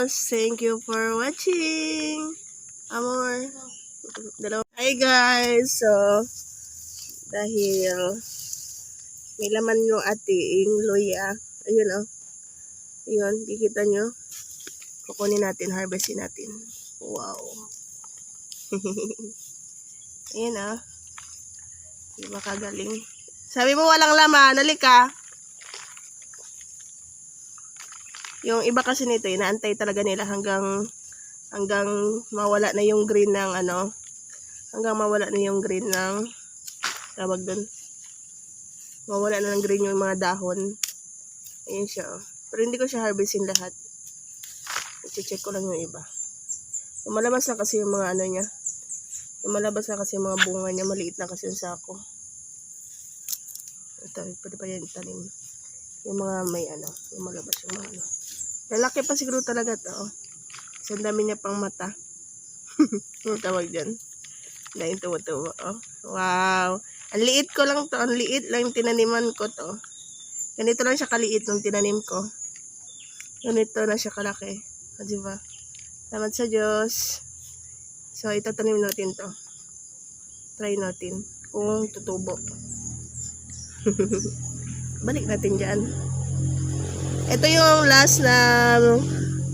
Thank you for watching. Amor. Hi guys. So, dahil may laman yung ating luya. Ayun oh. Ayun, kikita nyo. Kukunin natin, harvestin natin. Wow. Ayun oh. Diba kagaling? Sabi mo walang laman. Halika. Yung iba kasi nito, inaantay talaga nila hanggang mawala na yung green ng ano. Hanggang mawala na yung green ng tawag doon. Mawala na ng green yung mga dahon. Ayun siya. Oh. Pero hindi ko siya harvestin lahat. I-check ko lang yung iba. Lumalabas na kasi yung mga ano niya. Lumalabas na kasi yung mga bunga niya. Maliit na kasi yung sako. Ito, pwede pa yan itanim. Yung mga may ano. Lumalabas yung mga ano. Lalaki pa siguro talaga to. Oh. So, ang dami niya pang mata. Ano tawag dyan? Dahil tuwa-tuwa. Oh. Wow. Ang liit ko lang to. Ang liit lang yung tinaniman ko to. Ganito lang siya kaliit nung tinanim ko. Ganito na siya kalaki. O, diba? Salamat sa Diyos. So, itatanim natin to. Try natin kung tutubo. Balik natin dyan. Ito yung last na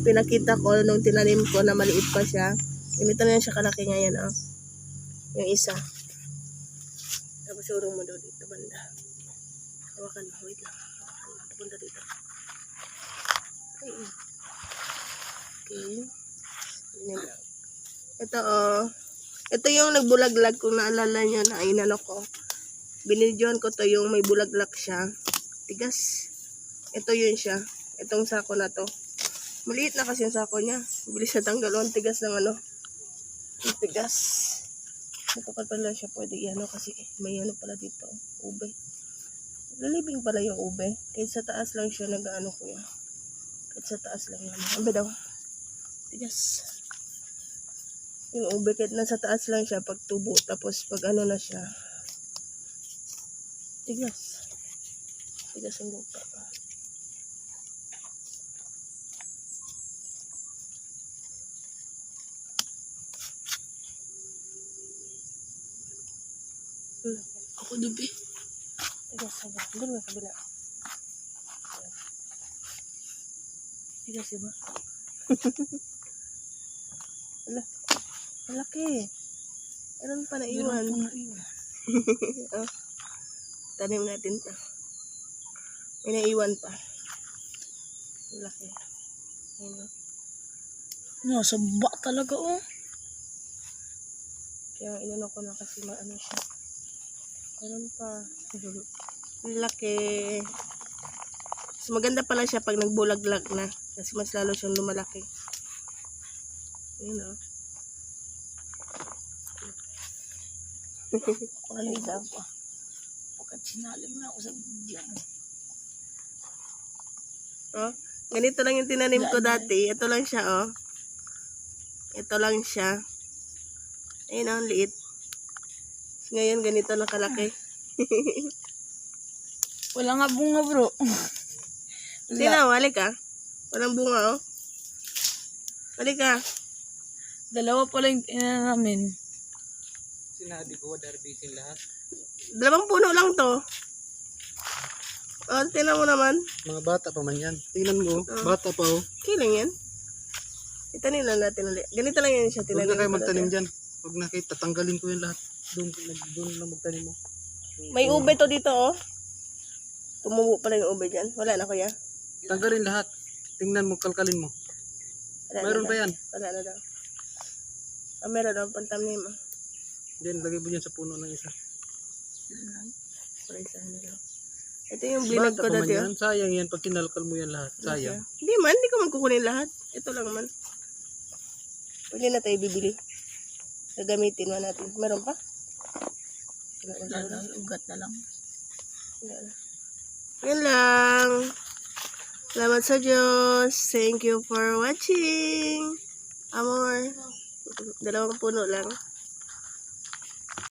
pinakita ko nung tinanim ko na maliit pa siya. Ganito na siya kalaki ngayon, oh. Yung isa. Tapos urong mo doon dito banda. Hawakan mo. Wait lang. Punta dito. Okay. Ito, oh. Ito yung nagbulaglag kung naalala nyo na inano ko. Binidyohan ko to yung may bulaglag siya. Tigas. Ito yun siya. Itong sako na to. Maliit na kasi yung sako niya. Bilis na tanggal. Ang tigas ng ano. Ang tigas. Natukal pala siya. Pwede ano kasi may ano pala dito. Ube. Lalibing pala yung ube. Kahit sa taas lang siya nag-ano ko yan. Kahit sa taas lang yan. Ube daw. Tigas. Yung ube kahit nasa taas lang siya pag tubo. Tapos pag ano na siya. Tigas. Tigas ang lupa. Ako dubi. Tigas sabi. Doon nga kabila. Tigas diba? Wala. Malaki. Meron pa naiwan. Oh. Tanim natin to. May naiwan pa. Malaki. Ayun. Nasa ba talaga oh. Kaya inano ko na kasi maano siya. Meron pa. Laki. Mas maganda pala siya pag nagbulaglag na. Kasi mas lalo siyang lumalaki. Ayun o. Paligaw pa. Pagkat sinalim na ako sa bigyan. Oh, ganito lang yung tinanim ko dati. Ito lang siya oh. Ito lang siya. Ayun oh, liit. Ngayon ganito na kalaki. Wala nga bunga bro. Sino? Halika. Walang bunga oh. Halika. Dalawa pala yung namin. Sinabi ko, darbisin lahat. 2 puno lang to. Oh, tingnan mo naman. Mga bata pa man yan. Tingnan mo, bata pa oh. Kiling yan. Itanim lang natin ulit. Ganito lang yan siya. Huwag na kayo magtanim dati. dyan. Huwag na kayo, tatanggalin ko yan lahat. Doon lang magtanim mo. May ube to dito oh. Tumubo pala yung ube dyan. Wala na kuya. Tanggalin lahat. Tingnan mo, kalkalin mo. Wala Mayroon na pa daw. yan. Wala na daw. Ah, meron daw. Pantanim ah. Then, lagay mo dyan sa puno ng isa. Para isahan na daw. Ito yung blinag ko Bata pa man dati oh. yan. Sayang yan pag kinalkal mo yan lahat. Sayang. Hindi man. Hindi ko man kukunin lahat. Ito lang man. Pwede na tayo bibili. Gagamitin man natin. Meron pa? Wala na. Ugat na lang. Wala na. Yan lang. Salamat sa Diyos. Thank you for watching. Amor. 2 puno lang.